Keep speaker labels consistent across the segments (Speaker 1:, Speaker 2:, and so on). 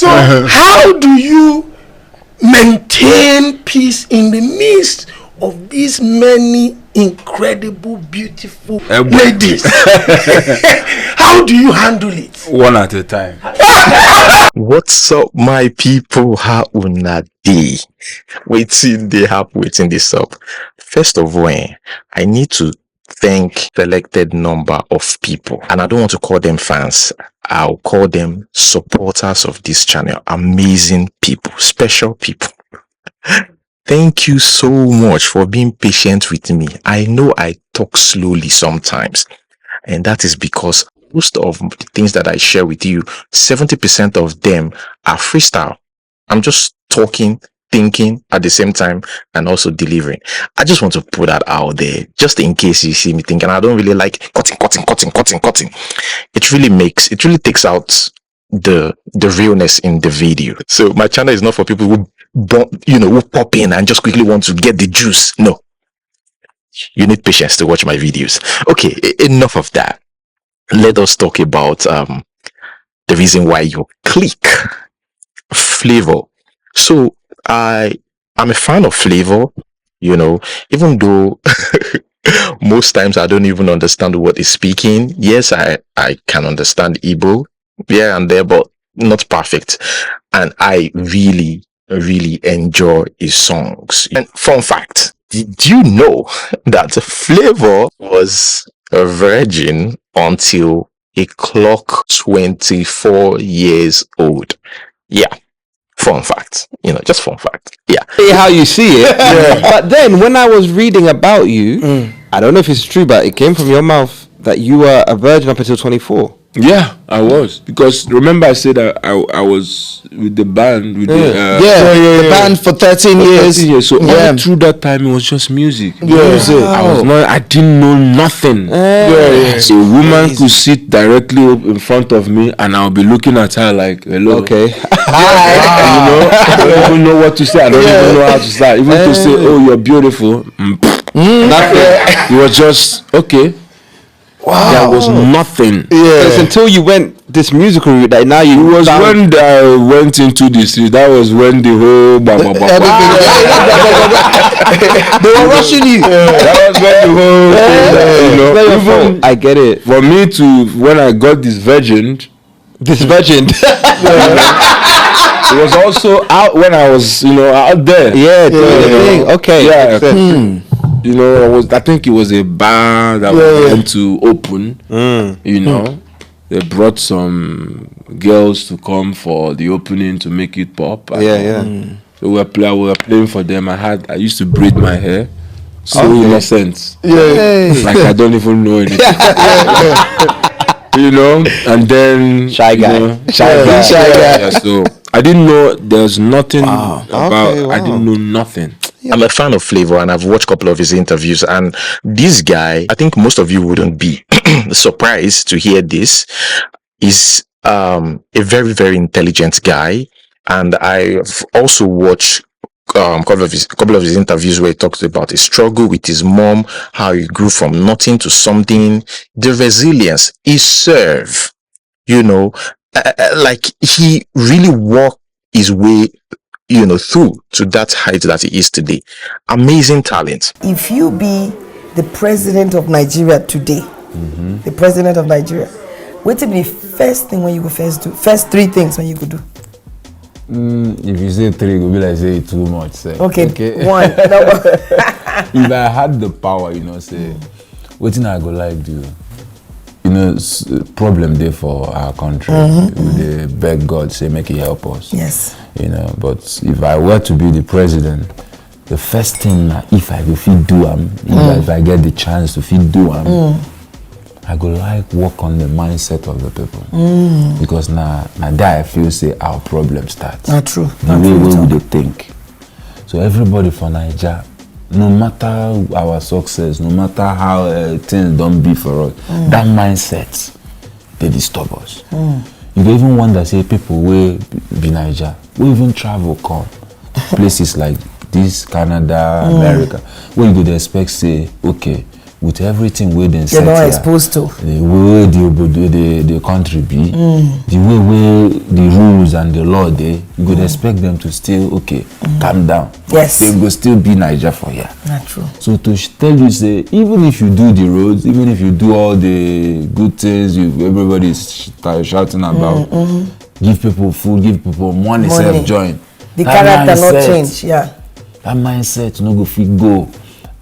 Speaker 1: So how do you maintain peace in the midst of these many incredible, beautiful ladies? How do you handle it?
Speaker 2: One at a time.
Speaker 3: What's up, my people? How una dey? Waiting they happen, waiting this up. First of all, I need to thank selected number of people, and I don't want to call them fans. I'll call them supporters of this channel. Amazing people, special people. Thank you so much for being patient with me. I know I talk slowly sometimes, and that is because most of the things that I share with you, 70% of them are freestyle. I'm just talking, thinking at the same time, and also delivering. I just want to put that out there, just in case you see me thinking I don't really like cutting. It really takes out the realness in the video. So my channel is not for people who who pop in and just quickly want to get the juice. No, you need patience to watch my videos. Okay, enough of that. Let us talk about the reason why you click Flavour. So I'm a fan of Flavour, even though most times I don't even understand what he's speaking. Yes, I can understand Igbo here and there, but not perfect. And I really enjoy his songs. And fun fact, did you know that Flavour was a virgin until he clocked 24 years old? Yeah. Fun fact, just fun fact. Yeah.
Speaker 4: See how you see it. Yeah. But then when I was reading about you, I don't know if it's true, but it came from your mouth that you were a virgin up until 24.
Speaker 2: Yeah, I was, because remember I said I was with the band with
Speaker 5: the band for 13 years.
Speaker 2: So all through that time it was just music. I didn't know nothing. So a woman could sit directly in front of me and I'll be looking at her like, hello.
Speaker 4: Okay.
Speaker 2: I don't even know what to say. I don't even know how to start. Even to say, oh, you're beautiful. Nothing. It was just okay. Wow. There was nothing.
Speaker 4: It's until you went this musical route that now you.
Speaker 2: It was when I went into the street. That was when the whole
Speaker 5: they were rushing you.
Speaker 2: That was when the whole
Speaker 4: even, I get it.
Speaker 2: For me to when I got this virgin. It was also out when I was out there.
Speaker 4: Yeah, doing the thing. Okay.
Speaker 2: Yeah. I think it was a bar that we went to open. They brought some girls to come for the opening to make it pop. So we were playing for them. I used to braid my hair. So innocent. Like I don't even know anything. And then
Speaker 4: shy guy.
Speaker 2: Yeah, so I didn't know there's nothing about I didn't know nothing.
Speaker 3: I'm a fan of Flavour and I've watched a couple of his interviews, and this guy, I think most of you wouldn't be surprised to hear this, is a very, very intelligent guy. And I've also watched a couple of his interviews where he talks about his struggle with his mom, how he grew from nothing to something, the resilience he served, like he really walked his way through to that height that he is today. Amazing talent.
Speaker 6: If you be the president of Nigeria today, the president of Nigeria, what would be the first thing when you go first do? First three things when you could do?
Speaker 7: If you say three, it will be like say too much. Say.
Speaker 6: Okay. One.
Speaker 7: If I had the power, say, what thing I go like do? Problem there for our country. They beg God, say, make He help us.
Speaker 6: Yes.
Speaker 7: But if I were to be the president, the first thing, if I go fit do if I get the chance to fit do I go like work on the mindset of the people. Because now there I feel say our problem starts.
Speaker 6: Not true.
Speaker 7: The way they think. So everybody for Nigeria, no matter our success, no matter how things don't be for us, that mindset, they disturb us. You don't even wonder, say, people will be Niger, we even travel, come places like this, Canada, America, where you would expect, say, okay, with everything where they
Speaker 6: You're
Speaker 7: set
Speaker 6: not
Speaker 7: here,
Speaker 6: exposed to.
Speaker 7: the way the country be, the way the rules and the law they, you could expect them to still calm down.
Speaker 6: Yes.
Speaker 7: They will still be Niger for here.
Speaker 6: Not true.
Speaker 7: So to tell you, say, even if you do the roads, even if you do all the good things everybody is shouting about, give people food, give people money. Self-join.
Speaker 6: The character not change, yeah.
Speaker 7: That mindset no go fit go.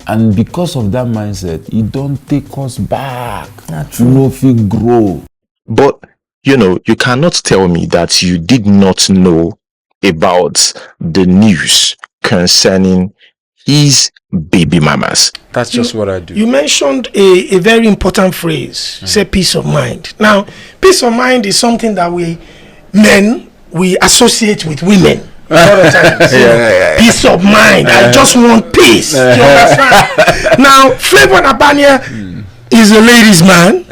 Speaker 7: And because of that mindset, it don't take us back.
Speaker 6: Not true.
Speaker 7: You no fit grow.
Speaker 3: But, you cannot tell me that you did not know about the news concerning his baby mamas.
Speaker 2: That's just what I do.
Speaker 1: You mentioned a very important phrase, say peace of mind. Now, peace of mind is something that we associate with women. Peace of mind. I just want peace. You understand? Now, Flavour Nabania is a ladies' man.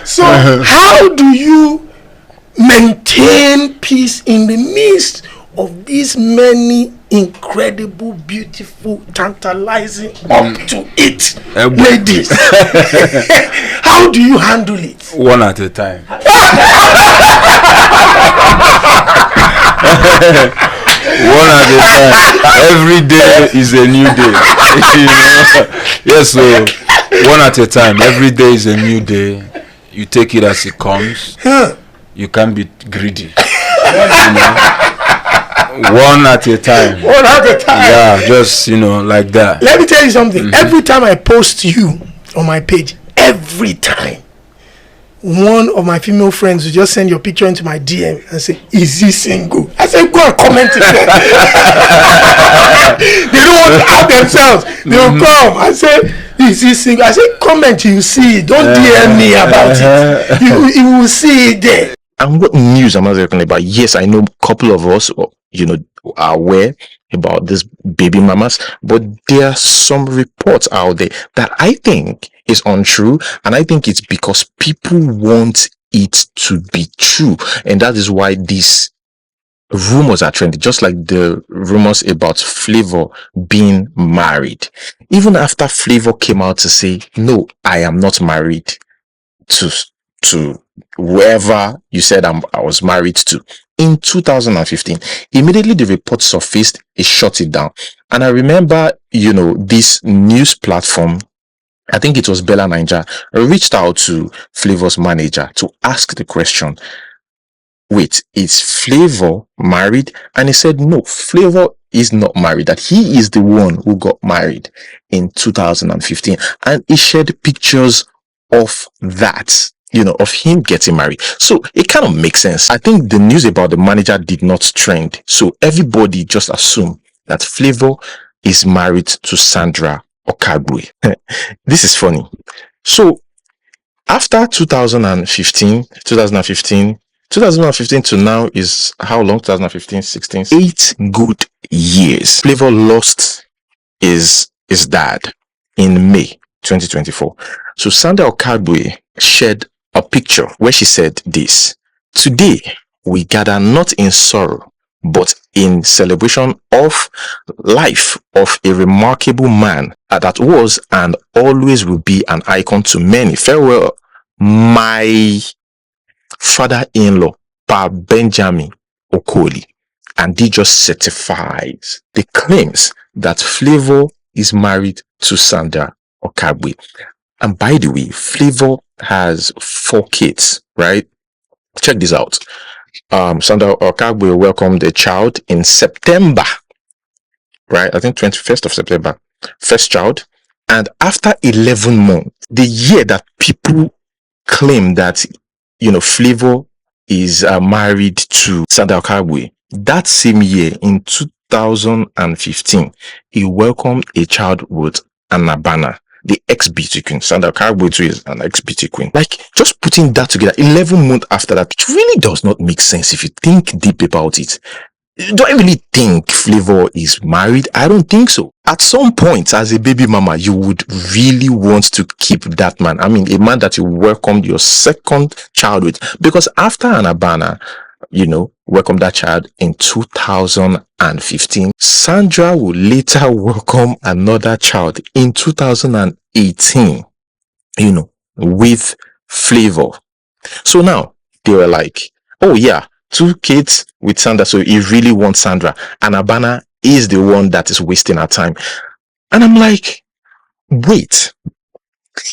Speaker 1: So, how do you maintain peace in the midst of these many incredible, beautiful, tantalizing, up to it ladies? How do you handle it?
Speaker 2: One at a time. One at a time. Every day is a new day. Yes, so one at a time. Every day is a new day. You take it as it comes. You can't be greedy. One at a time.
Speaker 1: One at a time.
Speaker 2: Yeah, just like that.
Speaker 1: Let me tell you something. Every time I post you on my page, every time, one of my female friends will just send your picture into my DM and say, "Is he single?" I say, "Go and comment it." They don't want to out themselves. They will come. I say, "Is he single?" I say, "Comment, you see it. Don't DM me about it. You will see it there."
Speaker 3: And what news am I talking about? Yes, I know a couple of us, are aware about this baby mamas, but there are some reports out there that I think is untrue, and I think it's because people want it to be true, and that is why these rumors are trending, just like the rumors about Flavour being married. Even after Flavour came out to say, "No, I am not married to whoever you said I was married to," in 2015, immediately the report surfaced, he shut it down. And I remember, this news platform, I think it was Bella Niger, reached out to Flavour's manager to ask the question, wait, is Flavour married? And he said, no, Flavour is not married, that he is the one who got married in 2015. And he shared pictures of that, of him getting married. So it kind of makes sense. I think the news about the manager did not trend. So everybody just assumed that Flavour is married to Sandra Okagwe. This is funny. So after 2015 to now is how long? 2015, 16, 8 good years. Flavour lost his dad in May 2024. So Sandra Okagwe shared a picture where she said this: "Today we gather not in sorrow, but in celebration of life of a remarkable man that was and always will be an icon to many. Farewell, my father-in-law, Pa Benjamin Okoli." And he just certifies the claims that Flavour is married to Sandra Okagwe. And by the way, Flavour has 4 kids, right? Check this out. Sandra Okagwe welcomed a child in September, right? I think 21st of September, first child. And after 11 months, the year that people claim that, Flavour is married to Sandra Okagwe, that same year in 2015, he welcomed a child with Anabana, the ex-beauty queen. Sandra Okagwe too is an ex-beauty queen. Like, just putting that together 11 months after that, it really does not make sense if you think deep about it. Do I really think Flavour is married? I don't think so. At some point, as a baby mama, you would really want to keep that man. I mean, a man that you welcomed your second child with. Because after Anabana, welcomed that child in 2015. Sandra would later welcome another child in 2018, with Flavour. So now they were like, oh yeah, 2 kids with Sandra, so he really wants Sandra, and Abana is the one that is wasting her time. And I'm like, wait,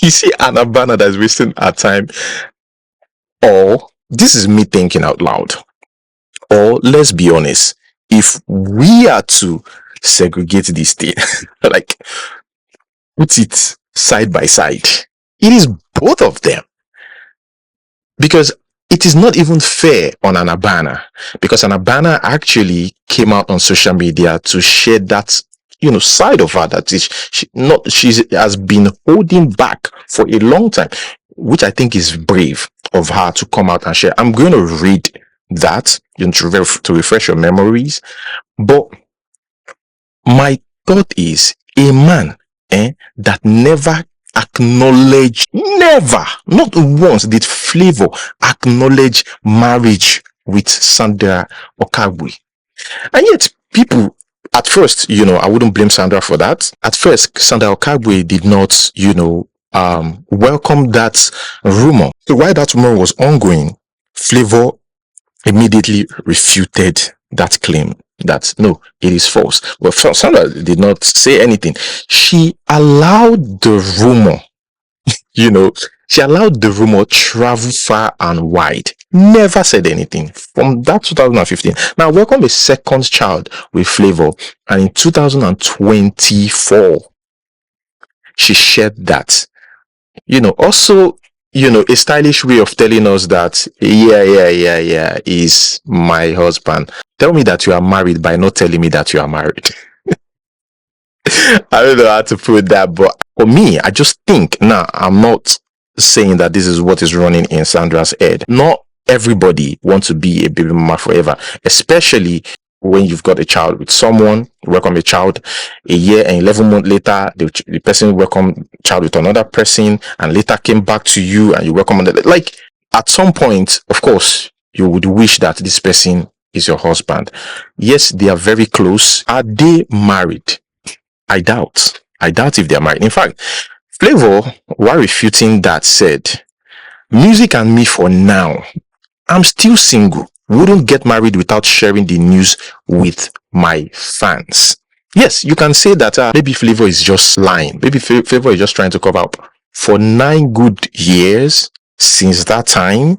Speaker 3: you see Abana that's wasting her time, or this is me thinking out loud, or let's be honest, if we are to segregate this thing, like put it side by side, it is both of them. Because it is not even fair on Abana, because Abana actually came out on social media to share that side of her that she has been holding back for a long time, which I think is brave of her to come out and share. I'm going to read that to refresh your memories, but my thought is a man that never acknowledge, never, not once did Flavour acknowledge marriage with Sandra Okagwe. And yet people, at first, I wouldn't blame Sandra for that. At first, Sandra Okagwe did not, welcome that rumor. So while that rumor was ongoing, Flavour immediately refuted that claim that no, it is false. But Sandra did not say anything. She allowed the rumor, she allowed the rumor travel far and wide. Never said anything from that 2015. Now, welcome a second child with Flavour, and in 2024, she shared that. Also, a stylish way of telling us that, yeah, is my husband. Tell me that you are married by not telling me that you are married. I don't know how to put that, but for me, I just think, now, I'm not saying that this is what is running in Sandra's head. Not everybody wants to be a baby mama forever, especially when you've got a child with someone, welcome a child, a year and 11 months later, the person welcomed child with another person, and later came back to you and you welcome another. Like, at some point, of course, you would wish that this person is your husband. Yes, they are very close. Are they married? I doubt if they are married. In fact, Flavour, while refuting that, said, music and me for now. I'm still single. Wouldn't get married without sharing the news with my fans. Yes, you can say that maybe Flavour is just lying. Maybe Flavour is just trying to cover up. For 9 good years since that time,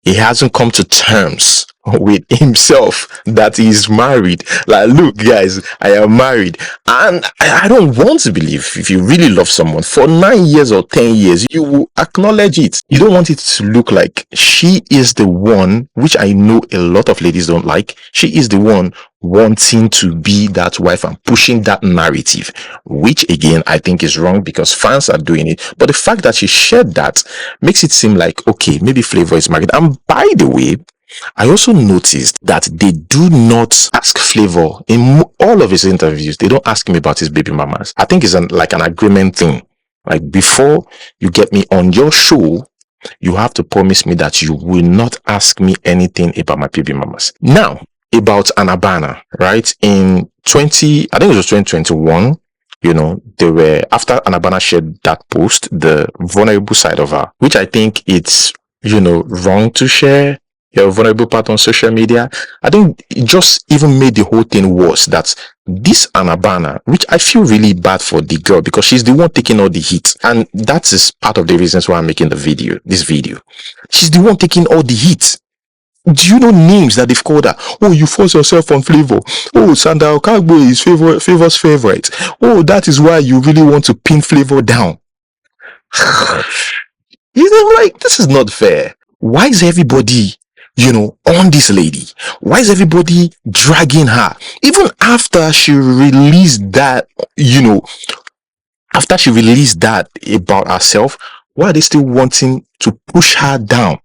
Speaker 3: he hasn't come to terms with himself that he's married. Like, look, guys, I am married. And I don't want to believe, if you really love someone for 9 years or 10 years, you will acknowledge it. You don't want it to look like she is the one, which I know a lot of ladies don't like. She is the one wanting to be that wife and pushing that narrative, which again, I think is wrong because fans are doing it. But the fact that she shared that makes it seem like, okay, maybe Flavour is married. And by the way, I also noticed that they do not ask Flavour in all of his interviews. They don't ask him about his baby mamas. I think it's like an agreement thing. Like, before you get me on your show, you have to promise me that you will not ask me anything about my baby mamas. Now, about Abana, right? In I think it was 2021, they were, after Abana shared that post, the vulnerable side of her, which I think it's, wrong to share your vulnerable part on social media. I think it just even made the whole thing worse, that this Abana, which I feel really bad for the girl because she's the one taking all the heat, and that is part of the reasons why I'm making this video. She's the one taking all the heat. Do you know names that they've called her? Oh, you force yourself on Flavour. Oh, Sandra Okagwe is Flavour's favorite. Oh, that is why you really want to pin Flavour down. I'm like, this is not fair. Why is everybody, on this lady? Why is everybody dragging her? Even after she released that, after she released that about herself, why are they still wanting to push her down?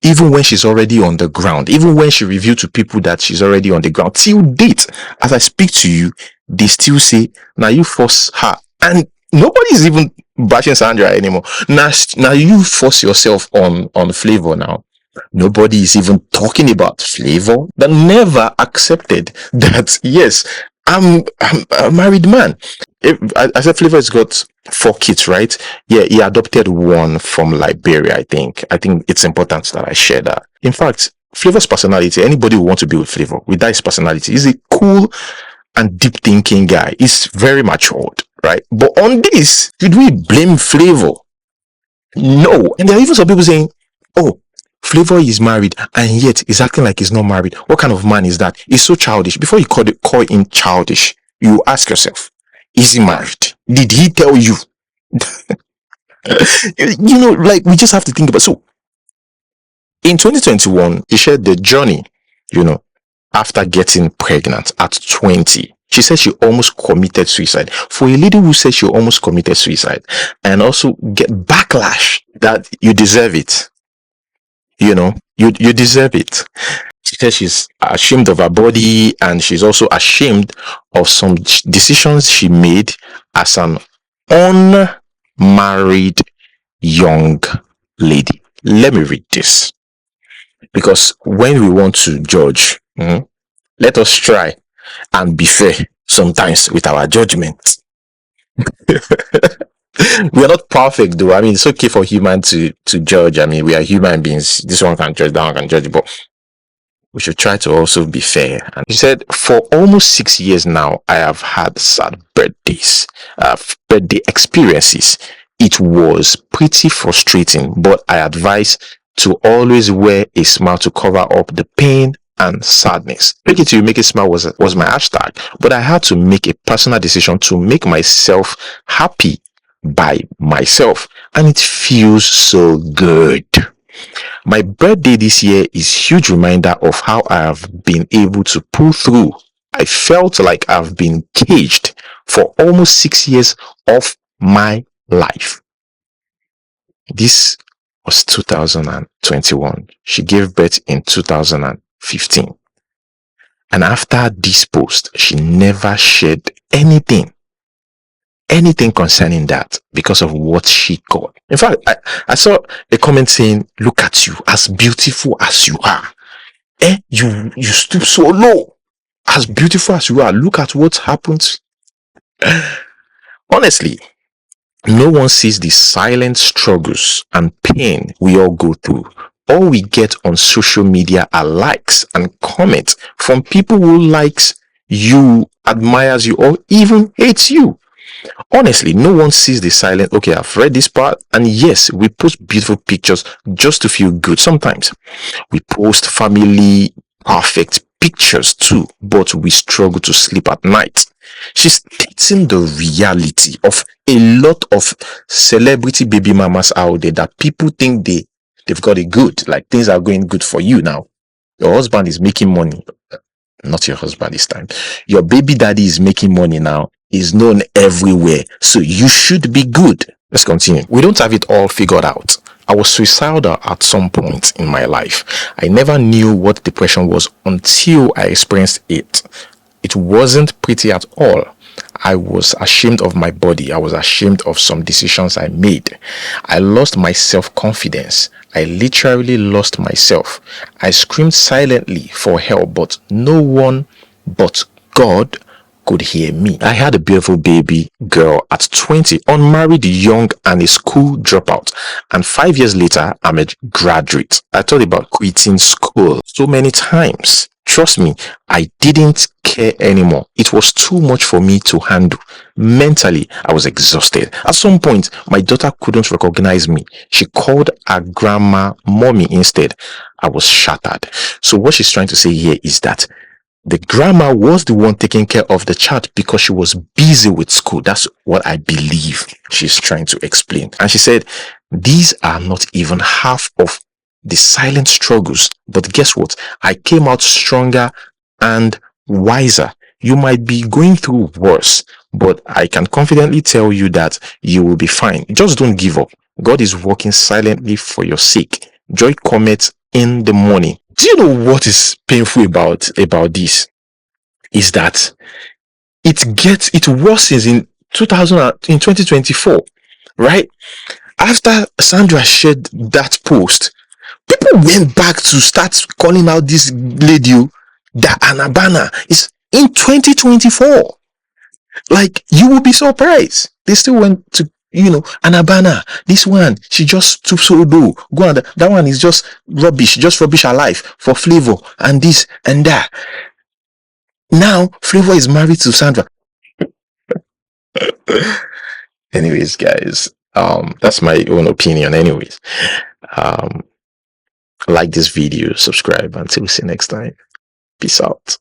Speaker 3: Even when she's already on the ground, even when she revealed to people that she's already on the ground, till date, as I speak to you, they still say, now you force her. And nobody's even bashing Sandra anymore. Now you force yourself on Flavour now. Nobody is even talking about Flavour. That never accepted that, yes, I'm a married man. I said Flavour has got 4 kids, right? Yeah, he adopted one from Liberia, I think. I think it's important that I share that. In fact, Flavour's personality, anybody who wants to be with Flavour, with that his personality, he's a cool and deep thinking guy. He's very matured, right? But on this, did we blame Flavour? No. And there are even some people saying, oh, Flavour is married and yet he's acting like he's not married. What kind of man is that? He's so childish. Before you call him childish, you ask yourself, is he married? Did he tell you? Like we just have to think about. So in 2021, he shared the journey, after getting pregnant at 20. She said she almost committed suicide. For a lady who said she almost committed suicide and also get backlash that you deserve it. You deserve it. She said she's ashamed of her body and she's also ashamed of some decisions she made as an unmarried young lady. Let me read this. Because when we want to judge, let us try and be fair sometimes with our judgment. We are not perfect though. I mean, it's okay for human to judge. I mean, we are human beings. This one can judge, that one can judge, but we should try to also be fair. And she said, for almost 6 years now, I have had sad birthday experiences. It was pretty frustrating, but I advise to always wear a smile to cover up the pain and sadness. Make it smile was my hashtag, but I had to make a personal decision to make myself happy by myself, and it feels so good. My birthday this year is a huge reminder of how I have been able to pull through. I felt like I've been caged for almost 6 years of my life. This was 2021. She gave birth in 2015. And after this post, she never shared anything concerning that because of what she got. In fact, I saw a comment saying, look at you, as beautiful as you are. You stoop so low. As beautiful as you are, look at what happened. Honestly, no one sees the silent struggles and pain we all go through. All we get on social media are likes and comments from people who likes you, admires you, or even hates you. Honestly, no one sees the silent, okay, I've read this part, and yes, we post beautiful pictures just to feel good. Sometimes we post family perfect pictures too, but we struggle to sleep at night. She's stating the reality of a lot of celebrity baby mamas out there that people think they've got it good, like things are going good for you now. Your husband is making money. Not your husband this time. Your baby daddy is making money now. Is known everywhere, so you should be good. Let's continue. We don't have it all figured out. I was suicidal at some point in my life. I never knew what depression was until I experienced it. It wasn't pretty at all. I was ashamed of my body. I was ashamed of some decisions I made. I lost my self-confidence. I literally lost myself. I screamed silently for help, but no one but God could hear me. I had a beautiful baby girl at 20, unmarried, young, and a school dropout. And 5 years later, I'm a graduate. I thought about quitting school so many times. Trust me, I didn't care anymore. It was too much for me to handle. Mentally, I was exhausted. At some point, my daughter couldn't recognize me. She called her grandma mommy instead. I was shattered. So what she's trying to say here is that the grandma was the one taking care of the child because she was busy with school. That's what I believe she's trying to explain. And she said, these are not even half of the silent struggles. But guess what? I came out stronger and wiser. You might be going through worse, but I can confidently tell you that you will be fine. Just don't give up. God is working silently for your sake. Joy cometh in the morning. Do you know what is painful about this? Is that it worsens in 2024, right? After Sandra shared that post, people went back to start calling out this lady that Anabana is in 2024. Like, you will be surprised. They still went to, Anabana, this one, she just took do. Go on, that one is just rubbish her life for Flavour and this and that. Now, Flavour is married to Sandra. Anyways, guys, that's my own opinion. Anyways, like this video, subscribe. Until we see you next time. Peace out.